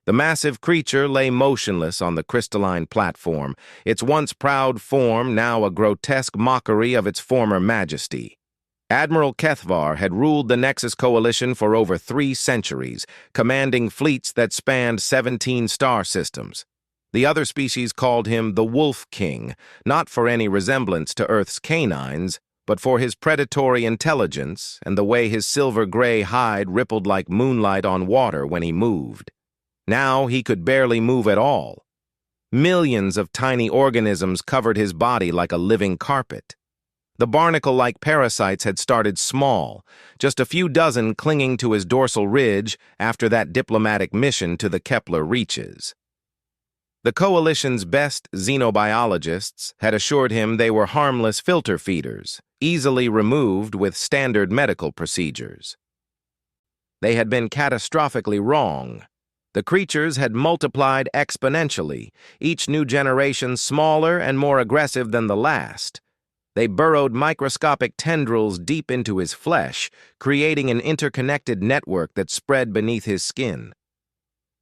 The massive creature lay motionless on the crystalline platform, its once proud form now a grotesque mockery of its former majesty. Admiral Kethvar had ruled the Nexus Coalition for over 3 centuries, commanding fleets that spanned 17 star systems. The other species called him the Wolf King, not for any resemblance to Earth's canines, but for his predatory intelligence and the way his silver-gray hide rippled like moonlight on water when he moved. Now he could barely move at all. Millions of tiny organisms covered his body like a living carpet. The barnacle-like parasites had started small, just a few dozen clinging to his dorsal ridge after that diplomatic mission to the Kepler reaches. The Coalition's best xenobiologists had assured him they were harmless filter feeders, easily removed with standard medical procedures. They had been catastrophically wrong. The creatures had multiplied exponentially, each new generation smaller and more aggressive than the last. They burrowed microscopic tendrils deep into his flesh, creating an interconnected network that spread beneath his skin.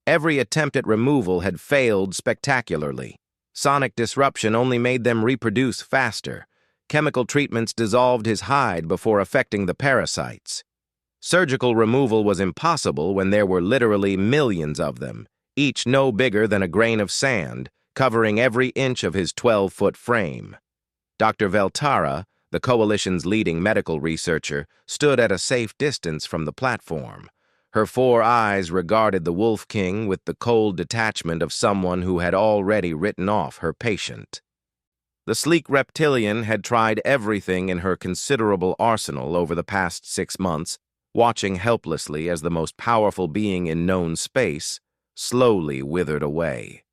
Every attempt at removal had failed spectacularly. Sonic disruption only made them reproduce faster. Chemical treatments dissolved his hide before affecting the parasites. Surgical removal was impossible when there were literally millions of them, each no bigger than a grain of sand, covering every inch of his 12-foot frame. Dr. Veltara, the Coalition's leading medical researcher, stood at a safe distance from the platform. Her 4 eyes regarded the Wolf King with the cold detachment of someone who had already written off her patient. The sleek reptilian had tried everything in her considerable arsenal over the past 6 months, watching helplessly as the most powerful being in known space slowly withered away.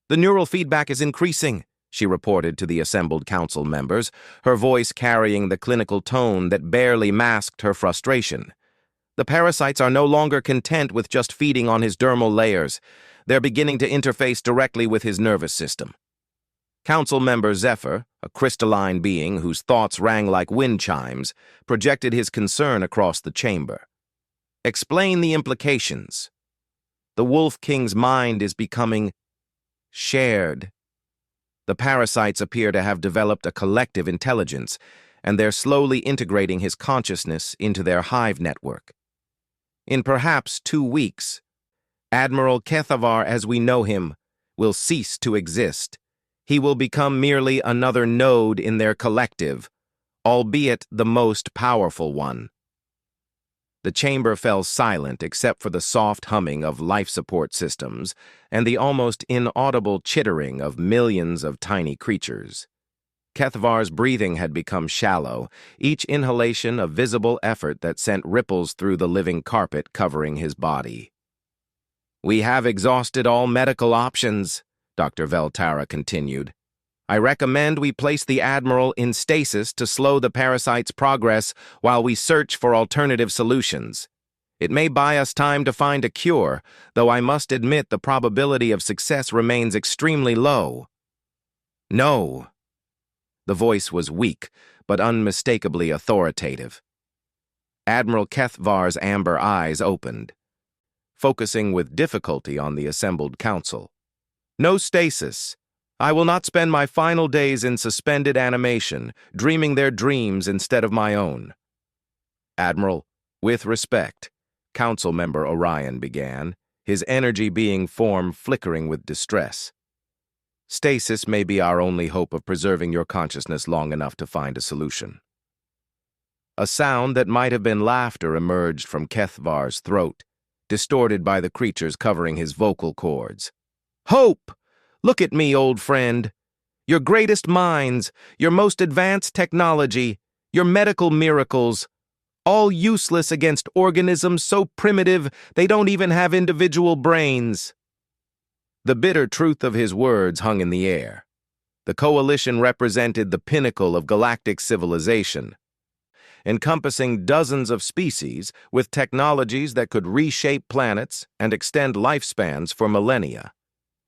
"The neural feedback is increasing," she reported to the assembled council members, her voice carrying the clinical tone that barely masked her frustration. "The parasites are no longer content with just feeding on his dermal layers. They're beginning to interface directly with his nervous system." Council member Zephyr, a crystalline being whose thoughts rang like wind chimes, projected his concern across the chamber. "Explain the implications." "The Wolf King's mind is becoming shared. The parasites appear to have developed a collective intelligence, and they're slowly integrating his consciousness into their hive network. In perhaps 2 weeks, Admiral Kethvar as we know him will cease to exist. He will become merely another node in their collective, albeit the most powerful one." The chamber fell silent except for the soft humming of life support systems and the almost inaudible chittering of millions of tiny creatures. Kethvar's breathing had become shallow, each inhalation a visible effort that sent ripples through the living carpet covering his body. "We have exhausted all medical options," Dr. Veltara continued. "I recommend we place the Admiral in stasis to slow the parasite's progress while we search for alternative solutions. It may buy us time to find a cure, though I must admit the probability of success remains extremely low." "No." The voice was weak, but unmistakably authoritative. Admiral Kethvar's amber eyes opened, focusing with difficulty on the assembled council. "No stasis. I will not spend my final days in suspended animation, dreaming their dreams instead of my own." "Admiral, with respect," Council Member Orion began, his energy being form flickering with distress. "Stasis may be our only hope of preserving your consciousness long enough to find a solution." A sound that might have been laughter emerged from Kethvar's throat, distorted by the creatures covering his vocal cords. "Hope! Look at me, old friend. Your greatest minds, your most advanced technology, your medical miracles, all useless against organisms so primitive they don't even have individual brains." The bitter truth of his words hung in the air. The Coalition represented the pinnacle of galactic civilization, encompassing dozens of species with technologies that could reshape planets and extend lifespans for millennia.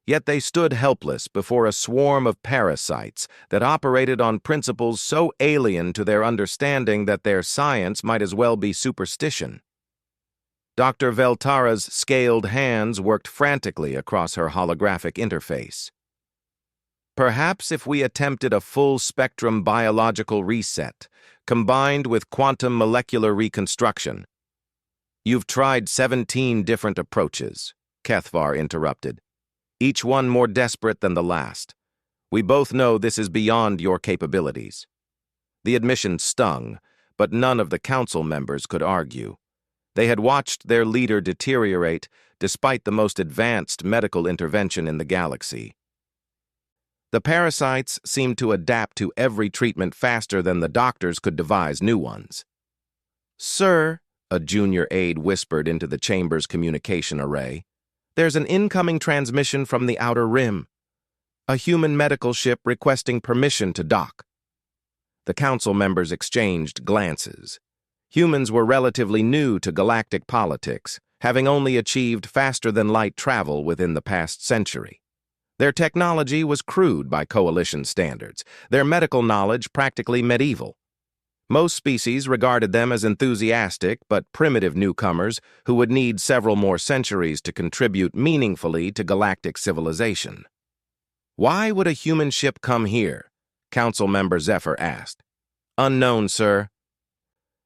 Yet they stood helpless before a swarm of parasites that operated on principles so alien to their understanding that their science might as well be superstition. Dr. Veltara's scaled hands worked frantically across her holographic interface. Perhaps if we attempted a full-spectrum biological reset, combined with quantum molecular reconstruction. You've tried 17 different approaches, Kethvar interrupted, each one more desperate than the last. We both know this is beyond your capabilities. The admission stung, but none of the council members could argue. They had watched their leader deteriorate despite the most advanced medical intervention in the galaxy. The parasites seemed to adapt to every treatment faster than the doctors could devise new ones. "Sir," a junior aide whispered into the chamber's communication array, "there's an incoming transmission from the Outer Rim. A human medical ship requesting permission to dock." The council members exchanged glances. Humans were relatively new to galactic politics, having only achieved faster-than-light travel within the past century. Their technology was crude by coalition standards, their medical knowledge practically medieval. Most species regarded them as enthusiastic but primitive newcomers who would need several more centuries to contribute meaningfully to galactic civilization. "Why would a human ship come here?" Council Member Zephyr asked. "Unknown, sir.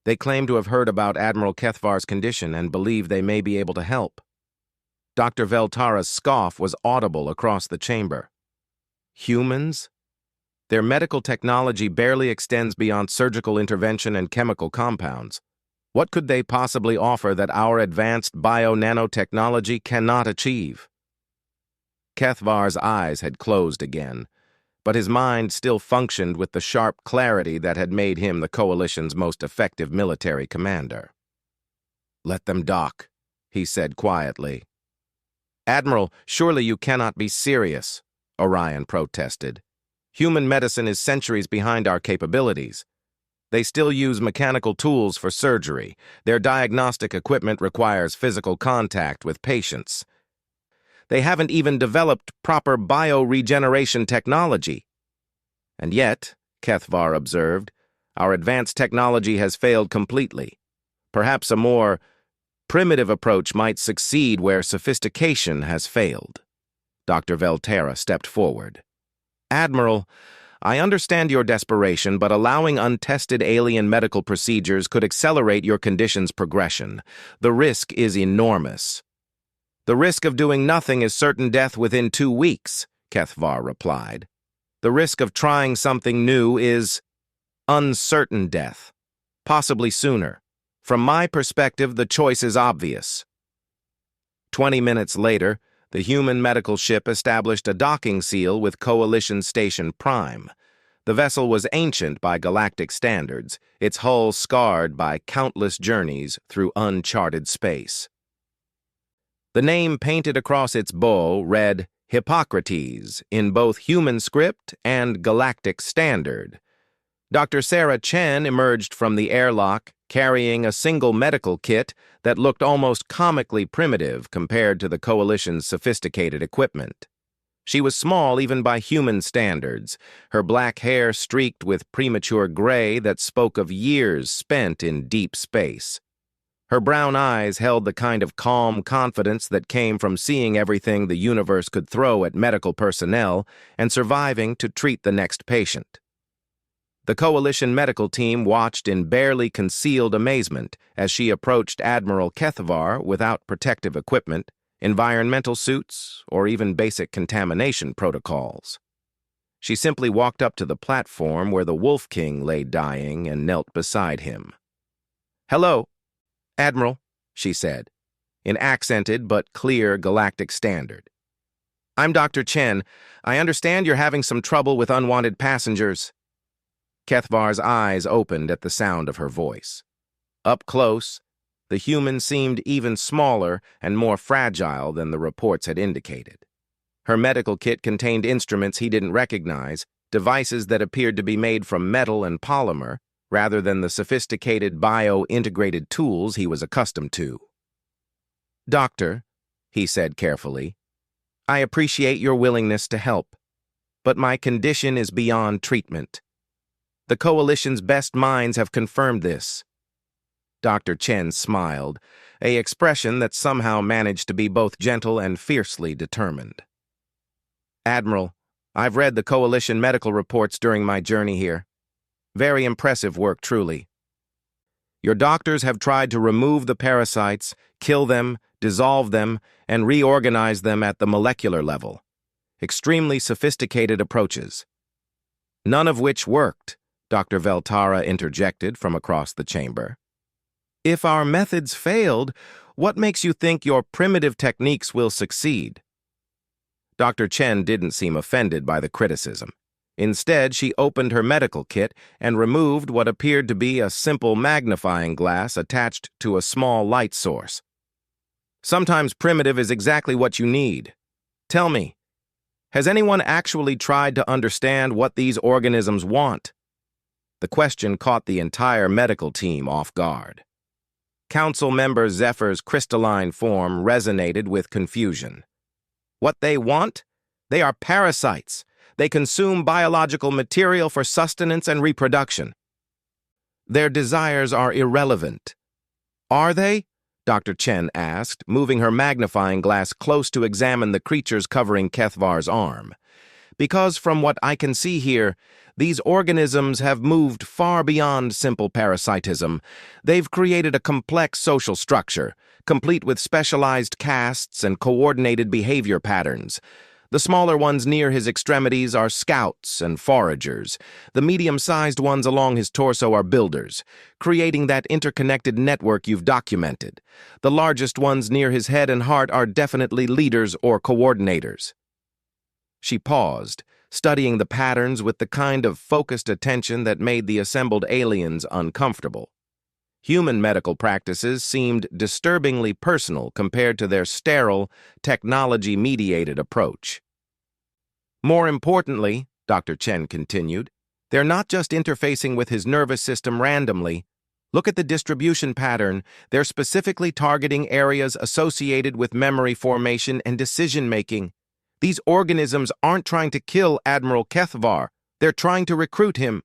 They claim to have heard about Admiral Kethvar's condition and believe they may be able to help." Dr. Veltara's scoff was audible across the chamber. "Humans? Their medical technology barely extends beyond surgical intervention and chemical compounds. What could they possibly offer that our advanced bio-nanotechnology cannot achieve?" Kethvar's eyes had closed again, but his mind still functioned with the sharp clarity that had made him the Coalition's most effective military commander. "Let them dock," he said quietly. "Admiral, surely you cannot be serious," Orion protested. "Human medicine is centuries behind our capabilities. They still use mechanical tools for surgery. Their diagnostic equipment requires physical contact with patients. They haven't even developed proper bioregeneration technology." "And yet," Kethvar observed, "our advanced technology has failed completely. Perhaps a more primitive approach might succeed where sophistication has failed." Dr. Veltara stepped forward. "Admiral, I understand your desperation, but allowing untested alien medical procedures could accelerate your condition's progression. The risk is enormous." "The risk of doing nothing is certain death within 2 weeks," Kethvar replied. "The risk of trying something new is uncertain death, possibly sooner. From my perspective, the choice is obvious." 20 minutes later, the human medical ship established a docking seal with Coalition Station Prime. The vessel was ancient by galactic standards, its hull scarred by countless journeys through uncharted space. The name painted across its bow read Hippocrates in both human script and galactic standard. Dr. Sarah Chen emerged from the airlock carrying a single medical kit that looked almost comically primitive compared to the Coalition's sophisticated equipment. She was small even by human standards, her black hair streaked with premature gray that spoke of years spent in deep space. Her brown eyes held the kind of calm confidence that came from seeing everything the universe could throw at medical personnel and surviving to treat the next patient. The Coalition medical team watched in barely concealed amazement as she approached Admiral Kethvar without protective equipment, environmental suits, or even basic contamination protocols. She simply walked up to the platform where the Wolf King lay dying and knelt beside him. "Hello, Admiral," she said, in accented but clear galactic standard. "I'm Dr. Chen. I understand you're having some trouble with unwanted passengers." Kethvar's eyes opened at the sound of her voice. Up close, the human seemed even smaller and more fragile than the reports had indicated. Her medical kit contained instruments he didn't recognize, devices that appeared to be made from metal and polymer, rather than the sophisticated bio-integrated tools he was accustomed to. "Doctor," he said carefully, "I appreciate your willingness to help, but my condition is beyond treatment. The Coalition's best minds have confirmed this." Dr. Chen smiled, an expression that somehow managed to be both gentle and fiercely determined. "Admiral, I've read the Coalition medical reports during my journey here. Very impressive work, truly. Your doctors have tried to remove the parasites, kill them, dissolve them, and reorganize them at the molecular level. Extremely sophisticated approaches. None of which worked," Dr. Veltara interjected from across the chamber. "If our methods failed, what makes you think your primitive techniques will succeed?" Dr. Chen didn't seem offended by the criticism. Instead, she opened her medical kit and removed what appeared to be a simple magnifying glass attached to a small light source. "Sometimes primitive is exactly what you need. Tell me, has anyone actually tried to understand what these organisms want?" The question caught the entire medical team off guard. Council member Zephyr's crystalline form resonated with confusion. "What they want? They are parasites. They consume biological material for sustenance and reproduction. Their desires are irrelevant." "Are they?" Dr. Chen asked, moving her magnifying glass close to examine the creatures covering Kethvar's arm. "Because from what I can see here, these organisms have moved far beyond simple parasitism. They've created a complex social structure, complete with specialized castes and coordinated behavior patterns. The smaller ones near his extremities are scouts and foragers. The medium-sized ones along his torso are builders, creating that interconnected network you've documented. The largest ones near his head and heart are definitely leaders or coordinators." She paused, studying the patterns with the kind of focused attention that made the assembled aliens uncomfortable. Human medical practices seemed disturbingly personal compared to their sterile, technology-mediated approach. "More importantly," Dr. Chen continued, "they're not just interfacing with his nervous system randomly. Look at the distribution pattern. They're specifically targeting areas associated with memory formation and decision-making. These organisms aren't trying to kill Admiral Kethvar. They're trying to recruit him."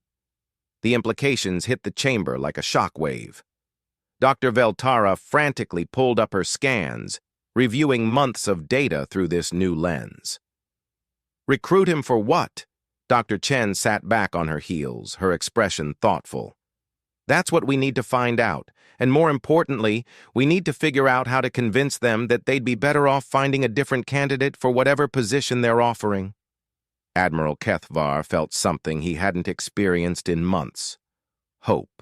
The implications hit the chamber like a shockwave. Dr. Veltara frantically pulled up her scans, reviewing months of data through this new lens. "Recruit him for what?" Dr. Chen sat back on her heels, her expression thoughtful. "That's what we need to find out, and more importantly, we need to figure out how to convince them that they'd be better off finding a different candidate for whatever position they're offering." Admiral Kethvar felt something he hadn't experienced in months. Hope.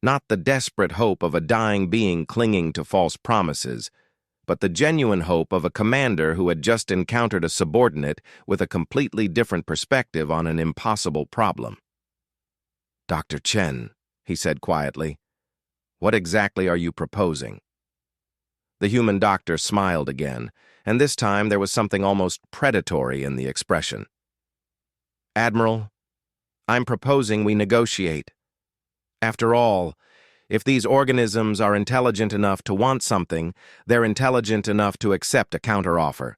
Not the desperate hope of a dying being clinging to false promises, but the genuine hope of a commander who had just encountered a subordinate with a completely different perspective on an impossible problem. "Dr. Chen," he said quietly, "what exactly are you proposing?" The human doctor smiled again, and this time there was something almost predatory in the expression. "Admiral, I'm proposing we negotiate. After all, if these organisms are intelligent enough to want something, they're intelligent enough to accept a counteroffer.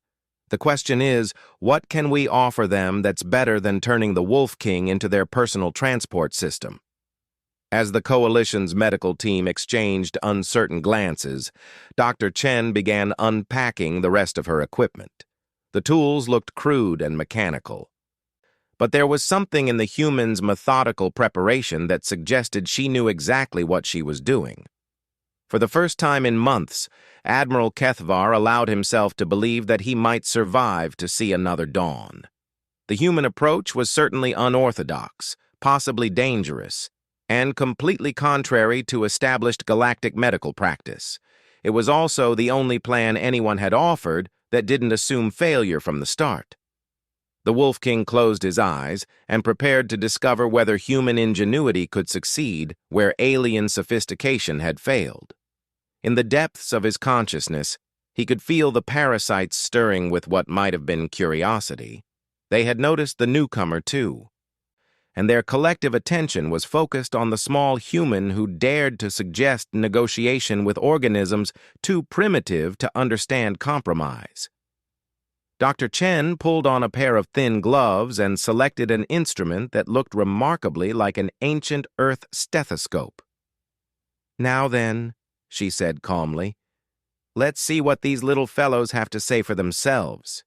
The question is, what can we offer them that's better than turning the Wolf King into their personal transport system?" As the Coalition's medical team exchanged uncertain glances, Dr. Chen began unpacking the rest of her equipment. The tools looked crude and mechanical. But there was something in the human's methodical preparation that suggested she knew exactly what she was doing. For the first time in months, Admiral Kethvar allowed himself to believe that he might survive to see another dawn. The human approach was certainly unorthodox, possibly dangerous, and completely contrary to established galactic medical practice. It was also the only plan anyone had offered that didn't assume failure from the start. The Wolf King closed his eyes and prepared to discover whether human ingenuity could succeed where alien sophistication had failed. In the depths of his consciousness, he could feel the parasites stirring with what might have been curiosity. They had noticed the newcomer, too, and their collective attention was focused on the small human who dared to suggest negotiation with organisms too primitive to understand compromise. Dr. Chen pulled on a pair of thin gloves and selected an instrument that looked remarkably like an ancient Earth stethoscope. "Now then," she said calmly. "Let's see what these little fellows have to say for themselves."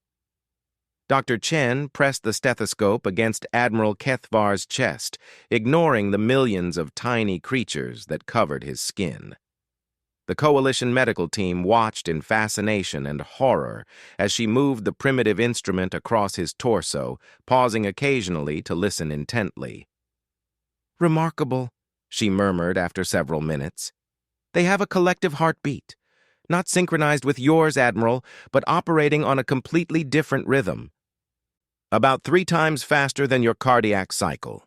Dr. Chen pressed the stethoscope against Admiral Kethvar's chest, ignoring the millions of tiny creatures that covered his skin. The Coalition medical team watched in fascination and horror as she moved the primitive instrument across his torso, pausing occasionally to listen intently. "Remarkable," she murmured after several minutes. "They have a collective heartbeat, not synchronized with yours, Admiral, but operating on a completely different rhythm. About 3 times faster than your cardiac cycle."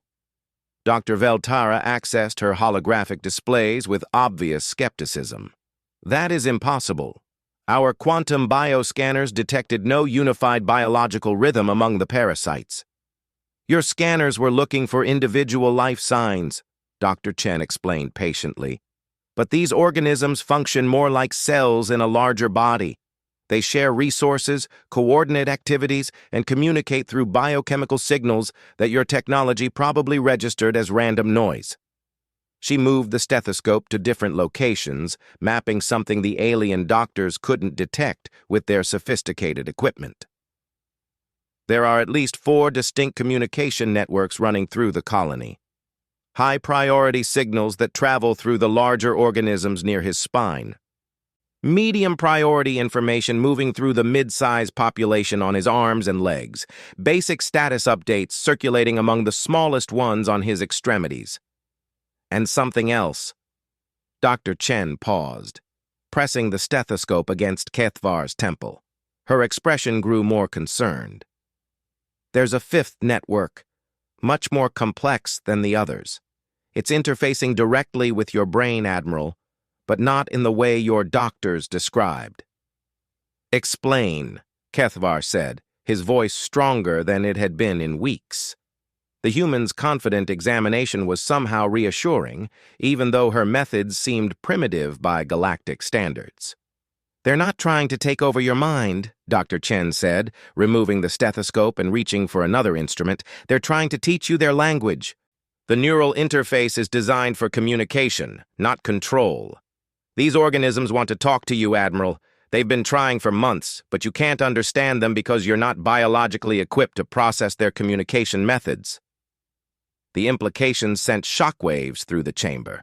Dr. Veltara accessed her holographic displays with obvious skepticism. "That is impossible. Our quantum bioscanners detected no unified biological rhythm among the parasites. Your scanners were looking for individual life signs," Dr. Chen explained patiently. "But these organisms function more like cells in a larger body. They share resources, coordinate activities, and communicate through biochemical signals that your technology probably registered as random noise." She moved the stethoscope to different locations, mapping something the alien doctors couldn't detect with their sophisticated equipment. "There are at least 4 distinct communication networks running through the colony. High-priority signals that travel through the larger organisms near his spine. Medium-priority information moving through the mid-size population on his arms and legs. Basic status updates circulating among the smallest ones on his extremities. And something else." Dr. Chen paused, pressing the stethoscope against Kethvar's temple. Her expression grew more concerned. "There's a 5th network, much more complex than the others. It's interfacing directly with your brain, Admiral, but not in the way your doctors described." "Explain," Kethvar said, his voice stronger than it had been in weeks. The human's confident examination was somehow reassuring, even though her methods seemed primitive by galactic standards. "They're not trying to take over your mind," Dr. Chen said, removing the stethoscope and reaching for another instrument. "They're trying to teach you their language. The neural interface is designed for communication, not control. These organisms want to talk to you, Admiral. They've been trying for months, but you can't understand them because you're not biologically equipped to process their communication methods." The implications sent shockwaves through the chamber.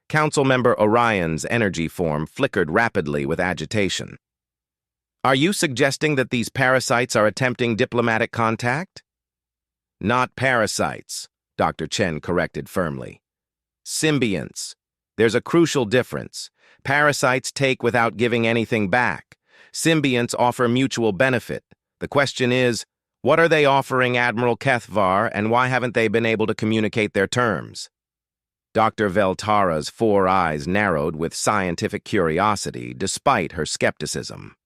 Council member Orion's energy form flickered rapidly with agitation. "Are you suggesting that these parasites are attempting diplomatic contact?" "Not parasites," Dr. Chen corrected firmly. "Symbionts. There's a crucial difference. Parasites take without giving anything back. Symbionts offer mutual benefit. The question is, what are they offering Admiral Kethvar, and why haven't they been able to communicate their terms?" Dr. Veltara's 4 eyes narrowed with scientific curiosity, despite her skepticism.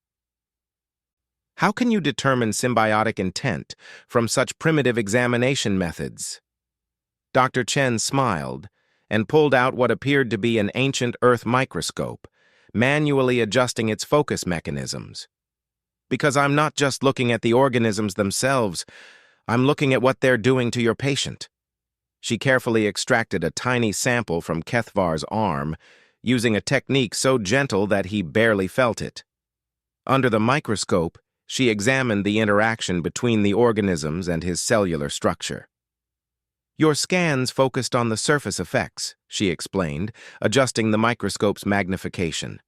"How can you determine symbiotic intent from such primitive examination methods?" Dr. Chen smiled and pulled out what appeared to be an ancient Earth microscope, manually adjusting its focus mechanisms. "Because I'm not just looking at the organisms themselves, I'm looking at what they're doing to your patient." She carefully extracted a tiny sample from Kethvar's arm, using a technique so gentle that he barely felt it. Under the microscope, she examined the interaction between the organisms and his cellular structure. "Your scans focused on the surface effects," she explained, adjusting the microscope's magnification.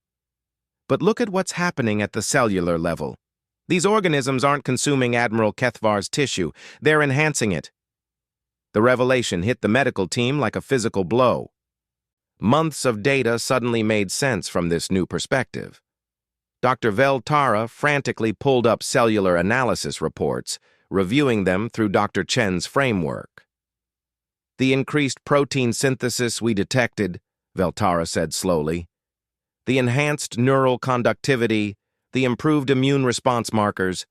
"But look at what's happening at the cellular level. These organisms aren't consuming Admiral Kethvar's tissue, they're enhancing it." The revelation hit the medical team like a physical blow. Months of data suddenly made sense from this new perspective. Dr. Veltara frantically pulled up cellular analysis reports, reviewing them through Dr. Chen's framework. "The increased protein synthesis we detected," Veltara said slowly, "the enhanced neural conductivity, the improved immune response markers.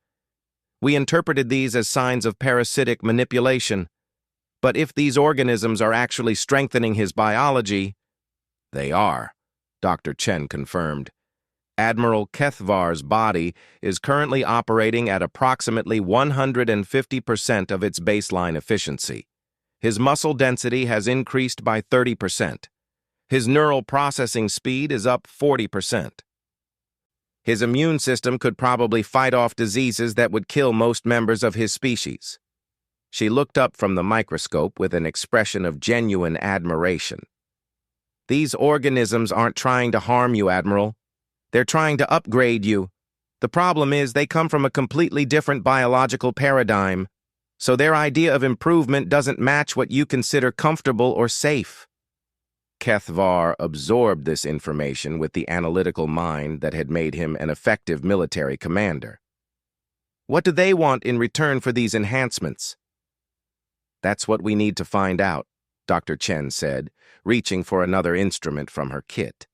We interpreted these as signs of parasitic manipulation. But if these organisms are actually strengthening his biology—" "They are," Dr. Chen confirmed. "Admiral Kethvar's body is currently operating at approximately 150% of its baseline efficiency. His muscle density has increased by 30%. His neural processing speed is up 40%. His immune system could probably fight off diseases that would kill most members of his species. She looked up from the microscope with an expression of genuine admiration. These organisms aren't trying to harm you, Admiral. They're trying to upgrade you. The problem is they come from a completely different biological paradigm, so their idea of improvement doesn't match what you consider comfortable or safe. Kethvar absorbed this information with the analytical mind that had made him an effective military commander. What do they want in return for these enhancements? That's what we need to find out, Dr. Chen said, reaching for another instrument from her kit.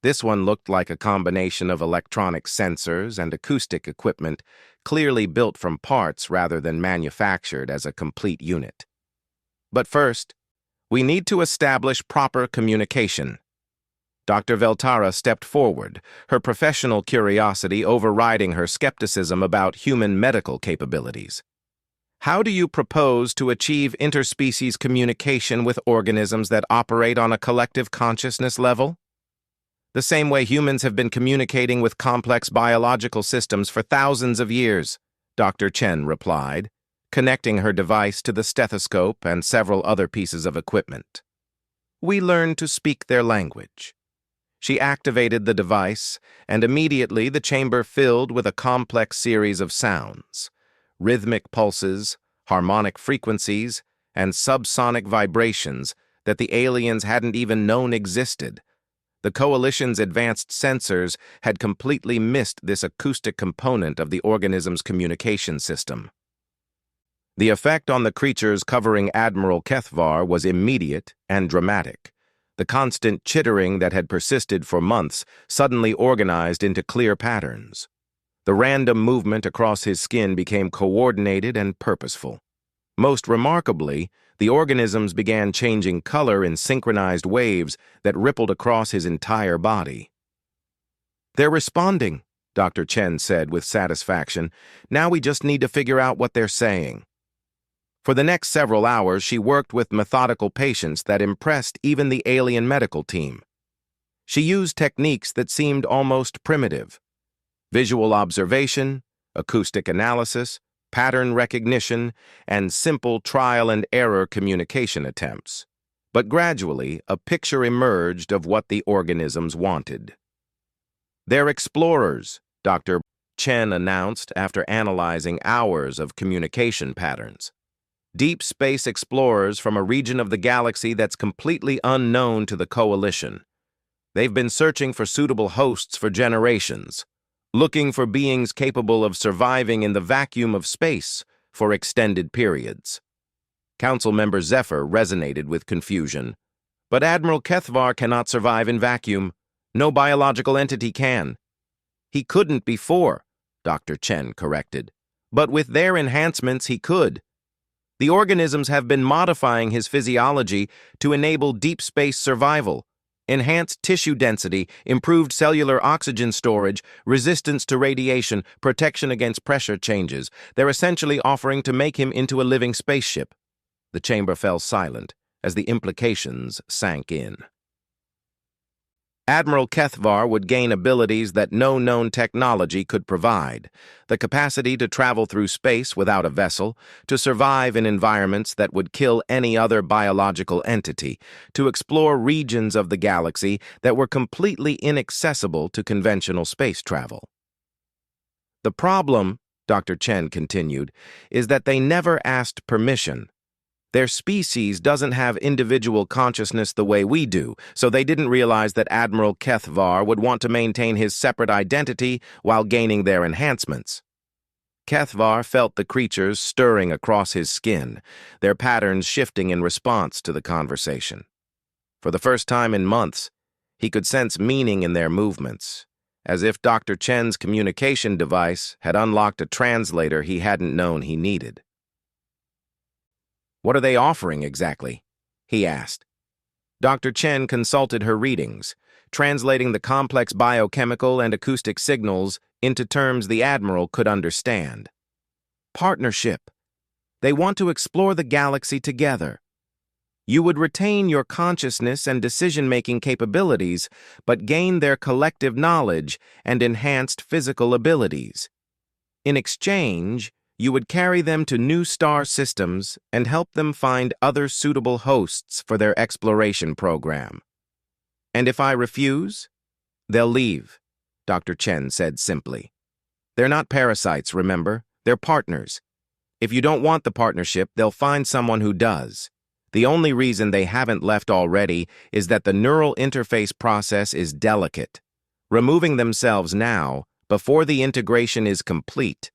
This one looked like a combination of electronic sensors and acoustic equipment, clearly built from parts rather than manufactured as a complete unit. But first, we need to establish proper communication. Dr. Veltara stepped forward, her professional curiosity overriding her skepticism about human medical capabilities. How do you propose to achieve interspecies communication with organisms that operate on a collective consciousness level? The same way humans have been communicating with complex biological systems for thousands of years, Dr. Chen replied, connecting her device to the stethoscope and several other pieces of equipment. We learn to speak their language. She activated the device, and immediately the chamber filled with a complex series of sounds. Rhythmic pulses, harmonic frequencies, and subsonic vibrations that the aliens hadn't even known existed. The Coalition's advanced sensors had completely missed this acoustic component of the organism's communication system. The effect on the creatures covering Admiral Kethvar was immediate and dramatic. The constant chittering that had persisted for months suddenly organized into clear patterns. The random movement across his skin became coordinated and purposeful. Most remarkably, the organisms began changing color in synchronized waves that rippled across his entire body. They're responding, Dr. Chen said with satisfaction. Now we just need to figure out what they're saying. For the next several hours, she worked with methodical patience that impressed even the alien medical team. She used techniques that seemed almost primitive. Visual observation, acoustic analysis, pattern recognition, and simple trial-and-error communication attempts. But gradually, a picture emerged of what the organisms wanted. They're explorers, Dr. Chen announced after analyzing hours of communication patterns. Deep space explorers from a region of the galaxy that's completely unknown to the Coalition. They've been searching for suitable hosts for generations, looking for beings capable of surviving in the vacuum of space for extended periods. Council member Zephyr resonated with confusion. But Admiral Kethvar cannot survive in vacuum. No biological entity can. He couldn't before, Dr. Chen corrected. But with their enhancements, he could. The organisms have been modifying his physiology to enable deep space survival. Enhanced tissue density, improved cellular oxygen storage, resistance to radiation, protection against pressure changes. They're essentially offering to make him into a living spaceship. The chamber fell silent as the implications sank in. Admiral Kethvar would gain abilities that no known technology could provide. The capacity to travel through space without a vessel, to survive in environments that would kill any other biological entity, to explore regions of the galaxy that were completely inaccessible to conventional space travel. The problem, Dr. Chen continued, is that they never asked permission. Their species doesn't have individual consciousness the way we do, so they didn't realize that Admiral Kethvar would want to maintain his separate identity while gaining their enhancements. Kethvar felt the creatures stirring across his skin, their patterns shifting in response to the conversation. For the first time in months, he could sense meaning in their movements, as if Dr. Chen's communication device had unlocked a translator he hadn't known he needed. What are they offering exactly? He asked. Dr. Chen consulted her readings, translating the complex biochemical and acoustic signals into terms the Admiral could understand. Partnership. They want to explore the galaxy together. You would retain your consciousness and decision-making capabilities, but gain their collective knowledge and enhanced physical abilities. In exchange, you would carry them to new star systems and help them find other suitable hosts for their exploration program. And if I refuse, they'll leave, Dr. Chen said simply. They're not parasites, remember? They're partners. If you don't want the partnership, they'll find someone who does. The only reason they haven't left already is that the neural interface process is delicate. Removing themselves now, before the integration is complete,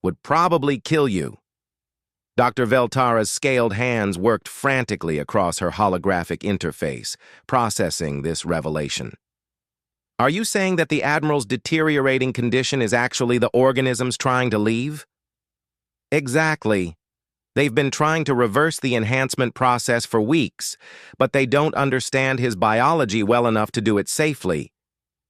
would probably kill you. Dr. Veltara's scaled hands worked frantically across her holographic interface, processing this revelation. Are you saying that the Admiral's deteriorating condition is actually the organisms trying to leave? Exactly. They've been trying to reverse the enhancement process for weeks, but they don't understand his biology well enough to do it safely.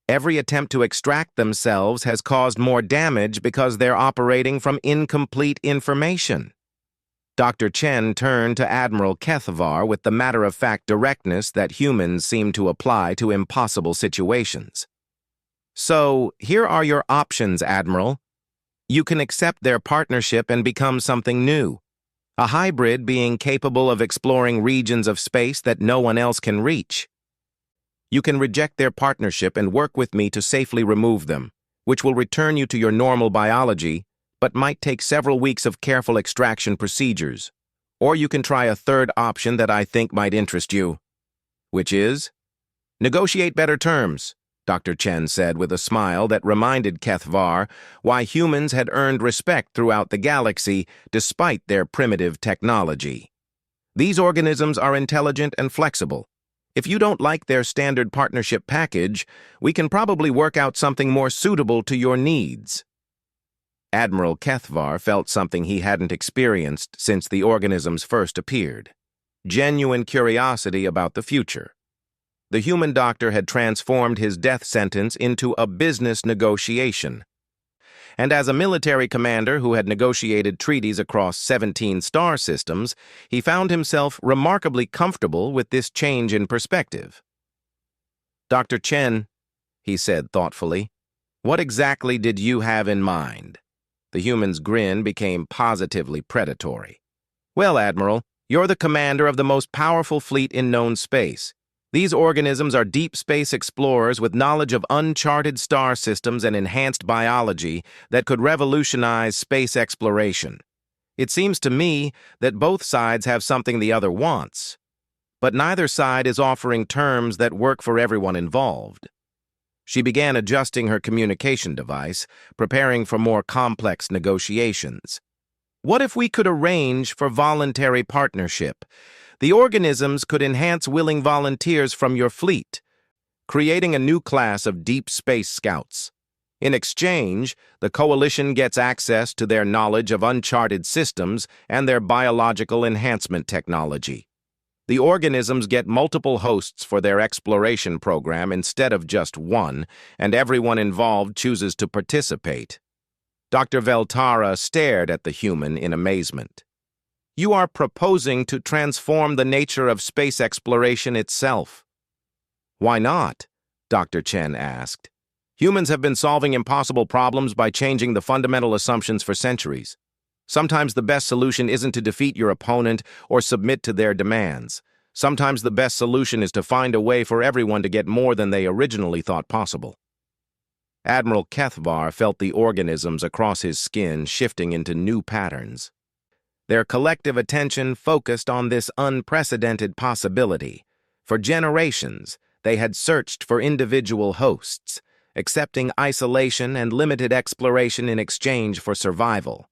Every attempt to extract themselves has caused more damage because they're operating from incomplete information. Dr. Chen turned to Admiral Kethvar with the matter-of-fact directness that humans seem to apply to impossible situations. So, here are your options, Admiral. You can accept their partnership and become something new. A hybrid being capable of exploring regions of space that no one else can reach. You can reject their partnership and work with me to safely remove them, which will return you to your normal biology, but might take several weeks of careful extraction procedures. Or you can try a third option that I think might interest you, which is negotiate better terms, Dr. Chen said with a smile that reminded Kethvar why humans had earned respect throughout the galaxy despite their primitive technology. These organisms are intelligent and flexible. If you don't like their standard partnership package, we can probably work out something more suitable to your needs. Admiral Kethvar felt something he hadn't experienced since the organisms first appeared. Genuine curiosity about the future. The human doctor had transformed his death sentence into a business negotiation. And as a military commander who had negotiated treaties across 17 star systems, he found himself remarkably comfortable with this change in perspective. Dr. Chen, he said thoughtfully, what exactly did you have in mind? The human's grin became positively predatory. Well, Admiral, you're the commander of the most powerful fleet in known space. These organisms are deep space explorers with knowledge of uncharted star systems and enhanced biology that could revolutionize space exploration. It seems to me that both sides have something the other wants, but neither side is offering terms that work for everyone involved. She began adjusting her communication device, preparing for more complex negotiations. What if we could arrange for voluntary partnership? The organisms could enhance willing volunteers from your fleet, creating a new class of deep space scouts. In exchange, the coalition gets access to their knowledge of uncharted systems and their biological enhancement technology. The organisms get multiple hosts for their exploration program instead of just one, and everyone involved chooses to participate. Dr. Veltara stared at the human in amazement. You are proposing to transform the nature of space exploration itself. Why not? Dr. Chen asked. Humans have been solving impossible problems by changing the fundamental assumptions for centuries. Sometimes the best solution isn't to defeat your opponent or submit to their demands. Sometimes the best solution is to find a way for everyone to get more than they originally thought possible. Admiral Kethvar felt the organisms across his skin shifting into new patterns. Their collective attention focused on this unprecedented possibility. For generations, they had searched for individual hosts, accepting isolation and limited exploration in exchange for survival.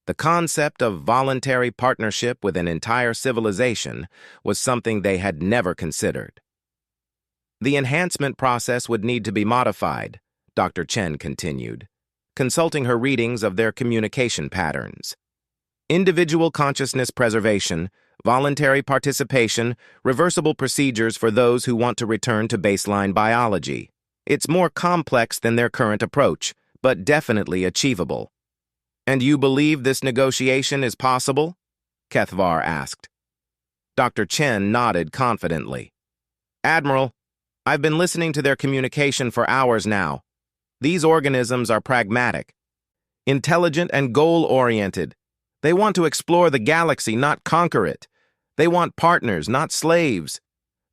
The concept of voluntary partnership with an entire civilization was something they had never considered. The enhancement process would need to be modified, Dr. Chen continued, consulting her readings of their communication patterns. Individual consciousness preservation, voluntary participation, reversible procedures for those who want to return to baseline biology. It's more complex than their current approach, but definitely achievable. And you believe this negotiation is possible? Kethvar asked. Dr. Chen nodded confidently. Admiral, I've been listening to their communication for hours now. These organisms are pragmatic, intelligent, and goal-oriented. They want to explore the galaxy, not conquer it. They want partners, not slaves.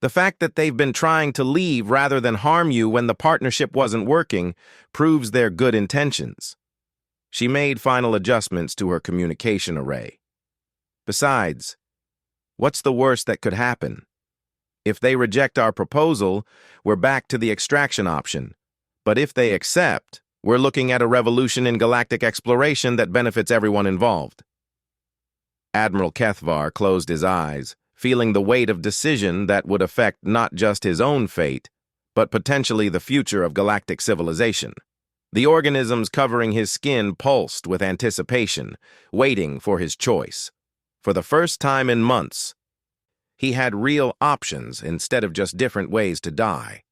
The fact that they've been trying to leave rather than harm you when the partnership wasn't working proves their good intentions. She made final adjustments to her communication array. Besides, what's the worst that could happen? If they reject our proposal, we're back to the extraction option. But if they accept, we're looking at a revolution in galactic exploration that benefits everyone involved. Admiral Kethvar closed his eyes, feeling the weight of decision that would affect not just his own fate, but potentially the future of galactic civilization. The organisms covering his skin pulsed with anticipation, waiting for his choice. For the first time in months, he had real options instead of just different ways to die.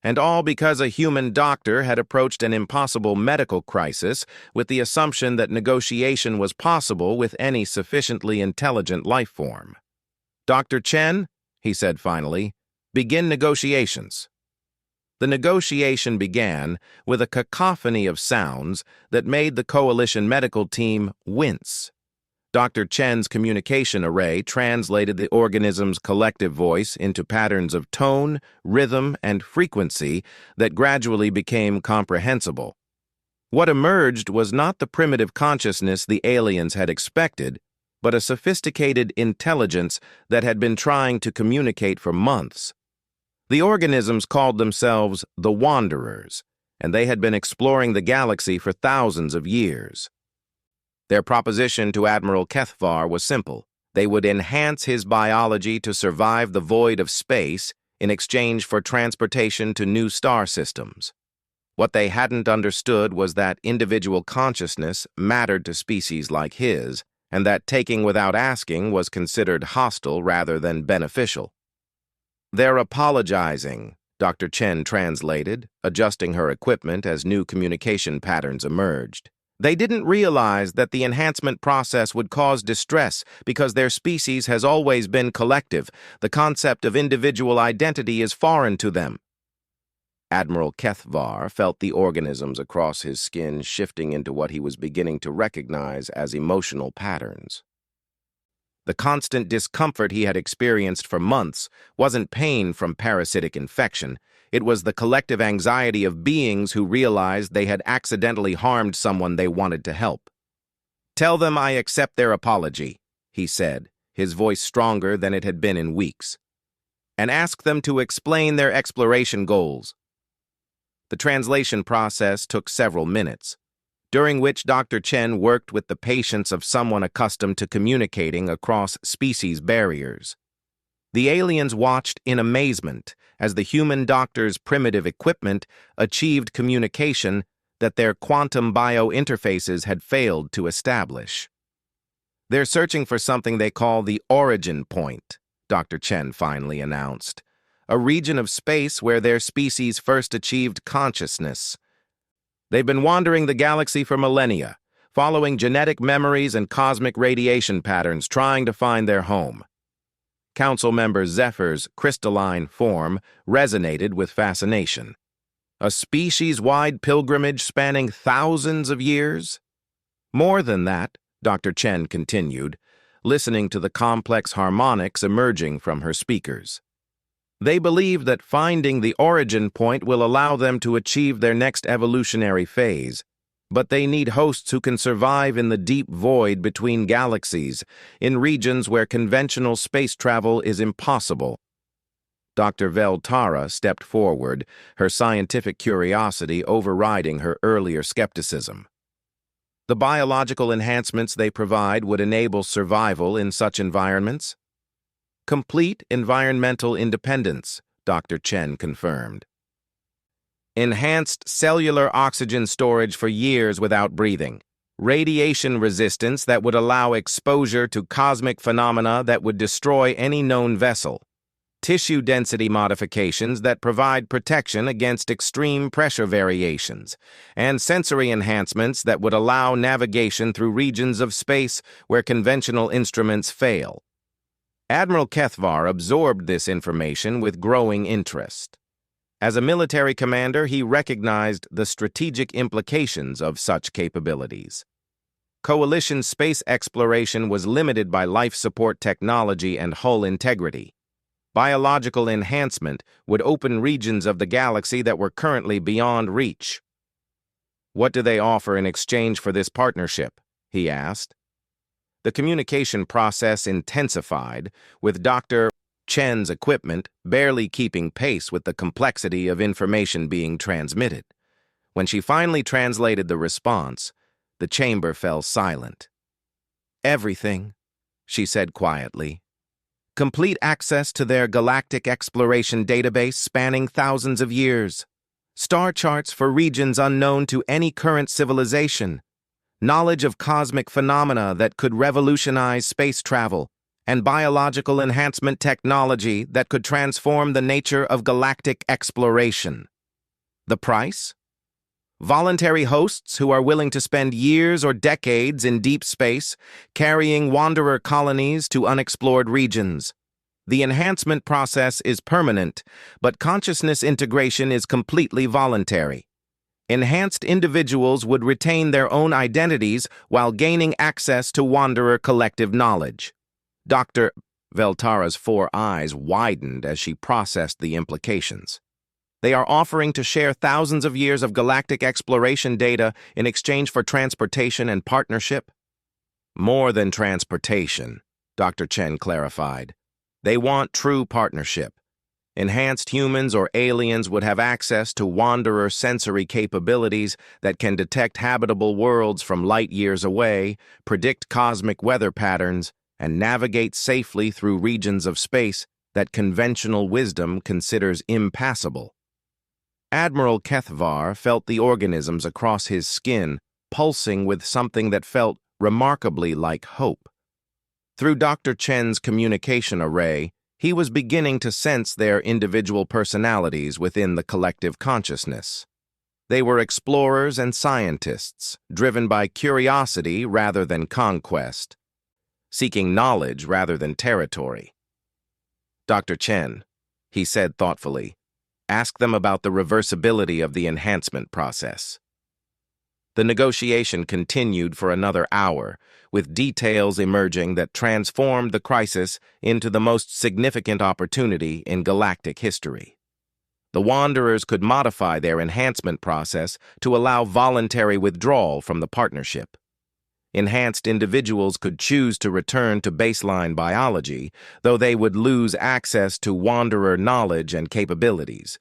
And all because a human doctor had approached an impossible medical crisis with the assumption that negotiation was possible with any sufficiently intelligent life form. Dr. Chen, he said finally, begin negotiations. The negotiation began with a cacophony of sounds that made the coalition medical team wince. Dr. Chen's communication array translated the organism's collective voice into patterns of tone, rhythm, and frequency that gradually became comprehensible. What emerged was not the primitive consciousness the aliens had expected, but a sophisticated intelligence that had been trying to communicate for months. The organisms called themselves the Wanderers, and they had been exploring the galaxy for thousands of years. Their proposition to Admiral Kethvar was simple. They would enhance his biology to survive the void of space in exchange for transportation to new star systems. What they hadn't understood was that individual consciousness mattered to species like his, and that taking without asking was considered hostile rather than beneficial. "They're apologizing," Dr. Chen translated, adjusting her equipment as new communication patterns emerged. They didn't realize that the enhancement process would cause distress because their species has always been collective. The concept of individual identity is foreign to them. Admiral Kethvar felt the organisms across his skin shifting into what he was beginning to recognize as emotional patterns. The constant discomfort he had experienced for months wasn't pain from parasitic infection. It was the collective anxiety of beings who realized they had accidentally harmed someone they wanted to help. "Tell them I accept their apology," he said, his voice stronger than it had been in weeks. "And ask them to explain their exploration goals." The translation process took several minutes, during which Dr. Chen worked with the patience of someone accustomed to communicating across species barriers. The aliens watched in amazement as the human doctor's primitive equipment achieved communication that their quantum bio-interfaces had failed to establish. "They're searching for something they call the origin point," Dr. Chen finally announced, "a region of space where their species first achieved consciousness. They've been wandering the galaxy for millennia, following genetic memories and cosmic radiation patterns, trying to find their home." Council member Zephyr's crystalline form resonated with fascination. A species-wide pilgrimage spanning thousands of years? More than that, Dr. Chen continued, listening to the complex harmonics emerging from her speakers. They believe that finding the origin point will allow them to achieve their next evolutionary phase, but they need hosts who can survive in the deep void between galaxies, in regions where conventional space travel is impossible. Dr. Veltara stepped forward, her scientific curiosity overriding her earlier skepticism. The biological enhancements they provide would enable survival in such environments. Complete environmental independence, Dr. Chen confirmed. Enhanced cellular oxygen storage for years without breathing. Radiation resistance that would allow exposure to cosmic phenomena that would destroy any known vessel. Tissue density modifications that provide protection against extreme pressure variations. And sensory enhancements that would allow navigation through regions of space where conventional instruments fail. Admiral Kethvar absorbed this information with growing interest. As a military commander, he recognized the strategic implications of such capabilities. Coalition space exploration was limited by life support technology and hull integrity. Biological enhancement would open regions of the galaxy that were currently beyond reach. "What do they offer in exchange for this partnership?" he asked. The communication process intensified, with Dr. Chen's equipment barely keeping pace with the complexity of information being transmitted. When she finally translated the response, the chamber fell silent. "Everything," she said quietly. "Complete access to their galactic exploration database spanning thousands of years. Star charts for regions unknown to any current civilization. Knowledge of cosmic phenomena that could revolutionize space travel, and biological enhancement technology that could transform the nature of galactic exploration. The price? Voluntary hosts who are willing to spend years or decades in deep space, carrying wanderer colonies to unexplored regions. The enhancement process is permanent, but consciousness integration is completely voluntary. Enhanced individuals would retain their own identities while gaining access to wanderer collective knowledge." Dr. Veltara's 4 eyes widened as she processed the implications. "They are offering to share thousands of years of galactic exploration data in exchange for transportation and partnership?" "More than transportation," Dr. Chen clarified. "They want true partnership. Enhanced humans or aliens would have access to wanderer sensory capabilities that can detect habitable worlds from light years away, predict cosmic weather patterns, and navigate safely through regions of space that conventional wisdom considers impassable." Admiral Kethvar felt the organisms across his skin pulsing with something that felt remarkably like hope. Through Dr. Chen's communication array, he was beginning to sense their individual personalities within the collective consciousness. They were explorers and scientists, driven by curiosity rather than conquest, seeking knowledge rather than territory. "Dr. Chen," he said thoughtfully, "ask them about the reversibility of the enhancement process." The negotiation continued for another hour, with details emerging that transformed the crisis into the most significant opportunity in galactic history. The Wanderers could modify their enhancement process to allow voluntary withdrawal from the partnership. Enhanced individuals could choose to return to baseline biology, though they would lose access to Wanderer knowledge and capabilities.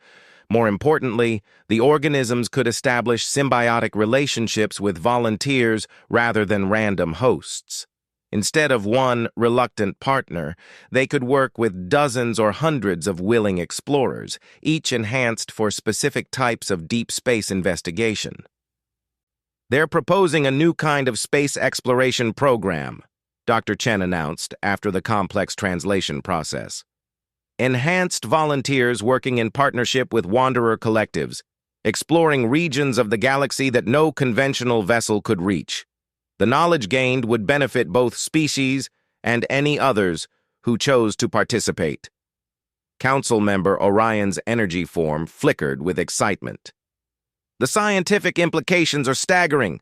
More importantly, the organisms could establish symbiotic relationships with volunteers rather than random hosts. Instead of one reluctant partner, they could work with dozens or hundreds of willing explorers, each enhanced for specific types of deep space investigation. "They're proposing a new kind of space exploration program," Dr. Chen announced after the complex translation process. "Enhanced volunteers working in partnership with Wanderer collectives, exploring regions of the galaxy that no conventional vessel could reach. The knowledge gained would benefit both species and any others who chose to participate." Council member Orion's energy form flickered with excitement. "The scientific implications are staggering.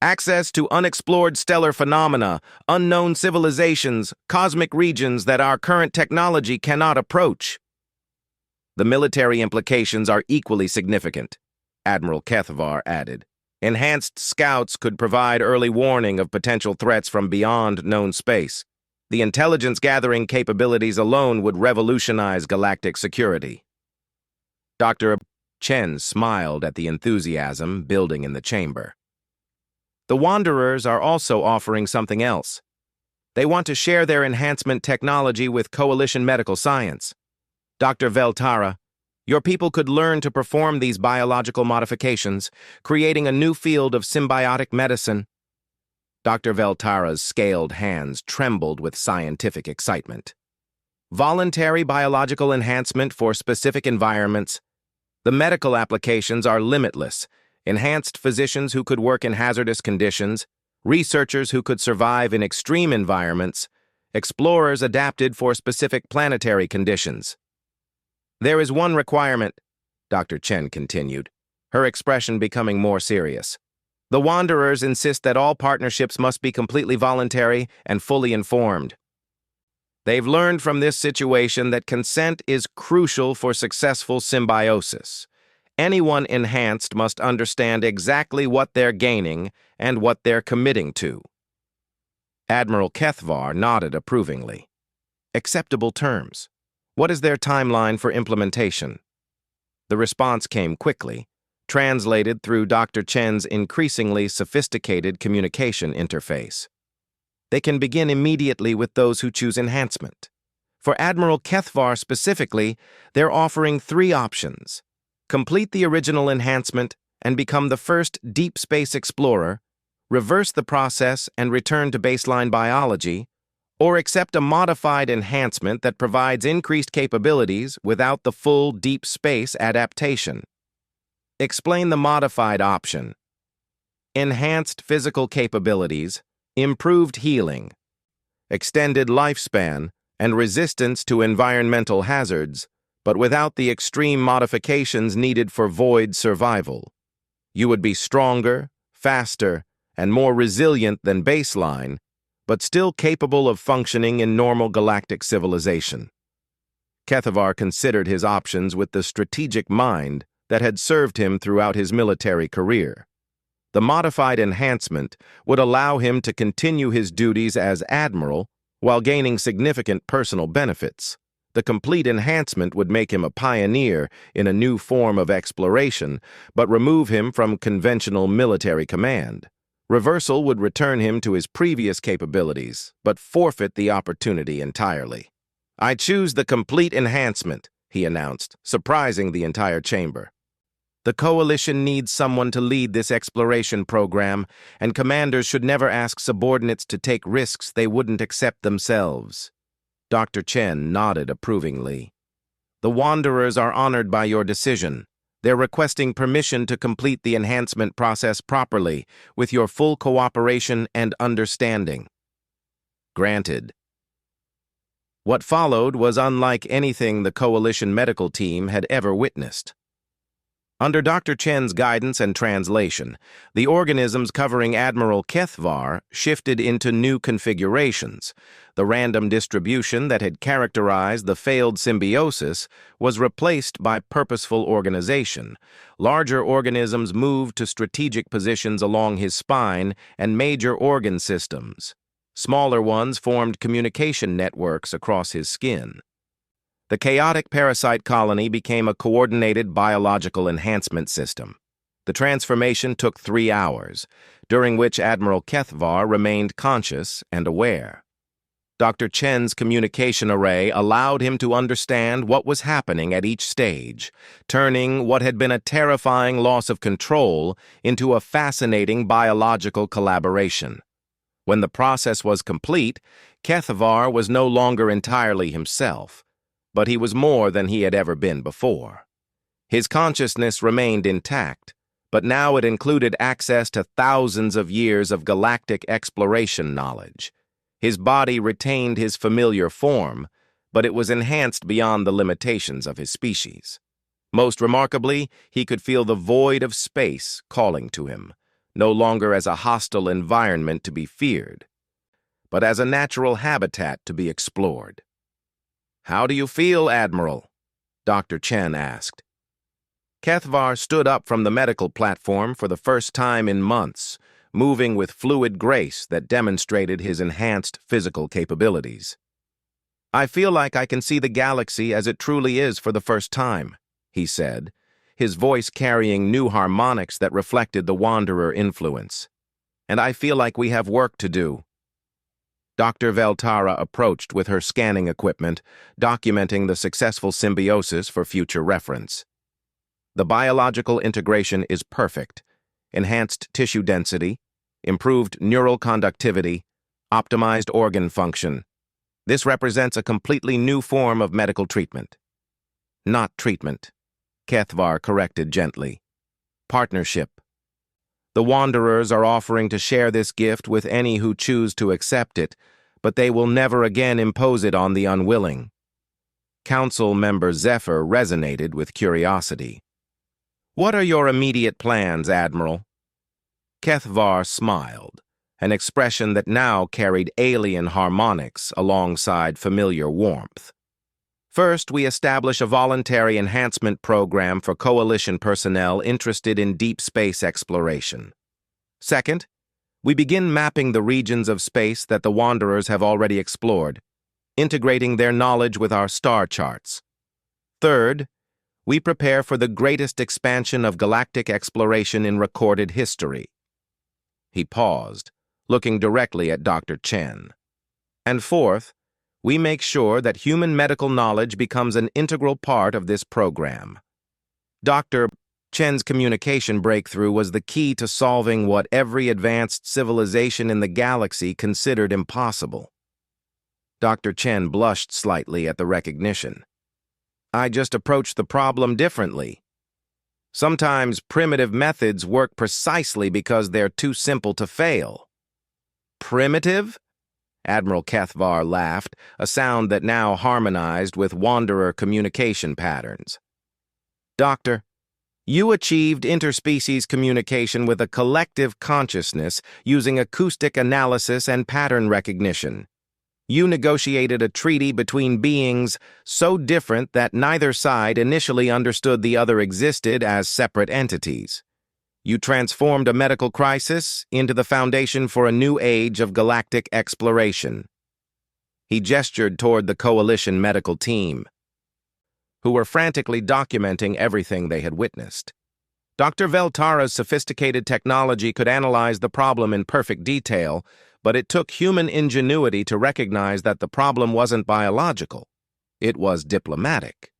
Access to unexplored stellar phenomena, unknown civilizations, cosmic regions that our current technology cannot approach." "The military implications are equally significant," Admiral Kethvar added. "Enhanced scouts could provide early warning of potential threats from beyond known space. The intelligence-gathering capabilities alone would revolutionize galactic security." Dr. Chen smiled at the enthusiasm building in the chamber. "The Wanderers are also offering something else. They want to share their enhancement technology with Coalition Medical Science. Dr. Veltara, your people could learn to perform these biological modifications, creating a new field of symbiotic medicine." Dr. Veltara's scaled hands trembled with scientific excitement. "Voluntary biological enhancement for specific environments. The medical applications are limitless. Enhanced physicians who could work in hazardous conditions, researchers who could survive in extreme environments, Explorers adapted for specific planetary conditions. There is one requirement, Dr. Chen continued, her expression becoming more serious. The Wanderers insist that all partnerships must be completely voluntary and fully informed. They've learned from this situation that consent is crucial for successful symbiosis. Anyone enhanced must understand exactly what they're gaining and what they're committing to. Admiral Kethvar nodded approvingly. Acceptable terms. What is their timeline for implementation? The response came quickly, translated through Dr. Chen's increasingly sophisticated communication interface. They can begin immediately with those who choose enhancement. For Admiral Kethvar specifically, they're offering 3 options. Complete the original enhancement and become the first deep space explorer, reverse the process and return to baseline biology, or accept a modified enhancement that provides increased capabilities without the full deep space adaptation. Explain the modified option. Enhanced physical capabilities, improved healing, extended lifespan, and resistance to environmental hazards, but without the extreme modifications needed for void survival. You would be stronger, faster, and more resilient than baseline, but still capable of functioning in normal galactic civilization. Kethvar considered his options with the strategic mind that had served him throughout his military career. The modified enhancement would allow him to continue his duties as admiral while gaining significant personal benefits. The complete enhancement would make him a pioneer in a new form of exploration, but remove him from conventional military command. Reversal would return him to his previous capabilities, but forfeit the opportunity entirely. I choose the complete enhancement, he announced, surprising the entire chamber. The Coalition needs someone to lead this exploration program, and commanders should never ask subordinates to take risks they wouldn't accept themselves. Dr. Chen nodded approvingly. The Wanderers are honored by your decision. They're requesting permission to complete the enhancement process properly, with your full cooperation and understanding. Granted. What followed was unlike anything the Coalition medical team had ever witnessed. Under Dr. Chen's guidance and translation, the organisms covering Admiral Kethvar shifted into new configurations. The random distribution that had characterized the failed symbiosis was replaced by purposeful organization. Larger organisms moved to strategic positions along his spine and major organ systems. Smaller ones formed communication networks across his skin. The chaotic parasite colony became a coordinated biological enhancement system. The transformation took 3 hours, during which Admiral Kethvar remained conscious and aware. Dr. Chen's communication array allowed him to understand what was happening at each stage, turning what had been a terrifying loss of control into a fascinating biological collaboration. When the process was complete, Kethvar was no longer entirely himself, but he was more than he had ever been before. His consciousness remained intact, but now it included access to thousands of years of galactic exploration knowledge. His body retained his familiar form, but it was enhanced beyond the limitations of his species. Most remarkably, he could feel the void of space calling to him, no longer as a hostile environment to be feared, but as a natural habitat to be explored. "How do you feel, Admiral?" Dr. Chen asked. Kethvar stood up from the medical platform for the first time in months, moving with fluid grace that demonstrated his enhanced physical capabilities. "I feel like I can see the galaxy as it truly is for the first time," he said, his voice carrying new harmonics that reflected the Wanderer influence. "And I feel like we have work to do." Dr. Veltara approached with her scanning equipment, documenting the successful symbiosis for future reference. "The biological integration is perfect. Enhanced tissue density, improved neural conductivity, optimized organ function. This represents a completely new form of medical treatment." "Not treatment," Kethvar corrected gently. "Partnership. The Wanderers are offering to share this gift with any who choose to accept it, but they will never again impose it on the unwilling. Council member Zephyr resonated with curiosity. "What are your immediate plans, Admiral?" Kethvar smiled, an expression that now carried alien harmonics alongside familiar warmth. "First, we establish a voluntary enhancement program for Coalition personnel interested in deep space exploration. Second, we begin mapping the regions of space that the Wanderers have already explored, integrating their knowledge with our star charts. Third, we prepare for the greatest expansion of galactic exploration in recorded history." He paused, looking directly at Dr. Chen. "And fourth, we make sure that human medical knowledge becomes an integral part of this program." Dr. Chen's communication breakthrough was the key to solving what every advanced civilization in the galaxy considered impossible. Dr. Chen blushed slightly at the recognition. "I just approached the problem differently. Sometimes primitive methods work precisely because they're too simple to fail." "Primitive?" Admiral Kethvar laughed, a sound that now harmonized with Wanderer communication patterns. "Doctor, you achieved interspecies communication with a collective consciousness using acoustic analysis and pattern recognition. You negotiated a treaty between beings so different that neither side initially understood the other existed as separate entities. You transformed a medical crisis into the foundation for a new age of galactic exploration." He gestured toward the Coalition medical team, who were frantically documenting everything they had witnessed. Dr. Veltara's sophisticated technology could analyze the problem in perfect detail, but it took human ingenuity to recognize that the problem wasn't biological. It was diplomatic.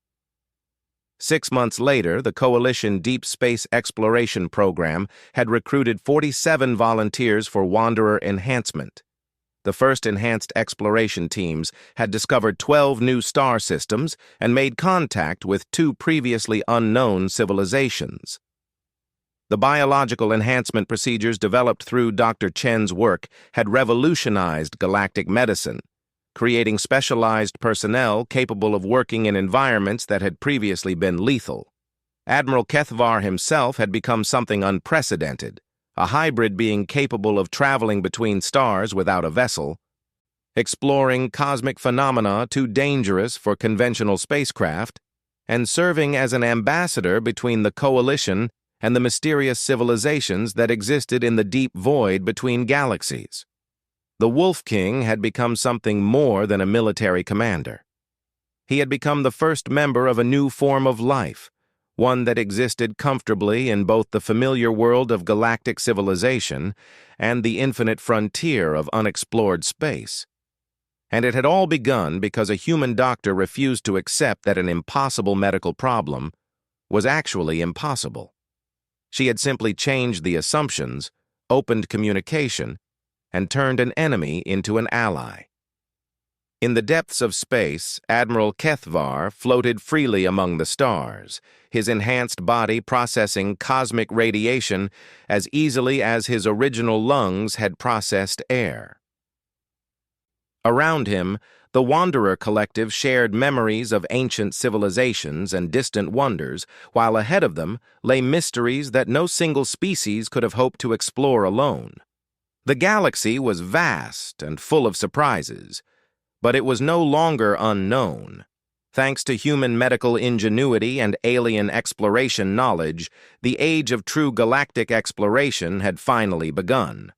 6 months later, the Coalition Deep Space Exploration Program had recruited 47 volunteers for Wanderer enhancement. The first enhanced exploration teams had discovered 12 new star systems and made contact with 2 previously unknown civilizations. The biological enhancement procedures developed through Dr. Chen's work had revolutionized galactic medicine, creating specialized personnel capable of working in environments that had previously been lethal. Admiral Kethvar himself had become something unprecedented, a hybrid being capable of traveling between stars without a vessel, exploring cosmic phenomena too dangerous for conventional spacecraft, and serving as an ambassador between the Coalition and the mysterious civilizations that existed in the deep void between galaxies. The Wolf King had become something more than a military commander. He had become the first member of a new form of life, one that existed comfortably in both the familiar world of galactic civilization and the infinite frontier of unexplored space. And it had all begun because a human doctor refused to accept that an impossible medical problem was actually impossible. She had simply changed the assumptions, opened communication, and turned an enemy into an ally. In the depths of space, Admiral Kethvar floated freely among the stars, his enhanced body processing cosmic radiation as easily as his original lungs had processed air. Around him, the Wanderer Collective shared memories of ancient civilizations and distant wonders, while ahead of them lay mysteries that no single species could have hoped to explore alone. The galaxy was vast and full of surprises, but it was no longer unknown. Thanks to human medical ingenuity and alien exploration knowledge, the age of true galactic exploration had finally begun.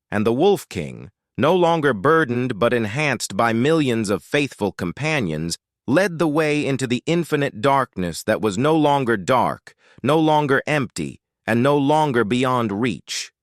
And the Wolf King, no longer burdened but enhanced by millions of faithful companions, led the way into the infinite darkness that was no longer dark, no longer empty, and no longer beyond reach.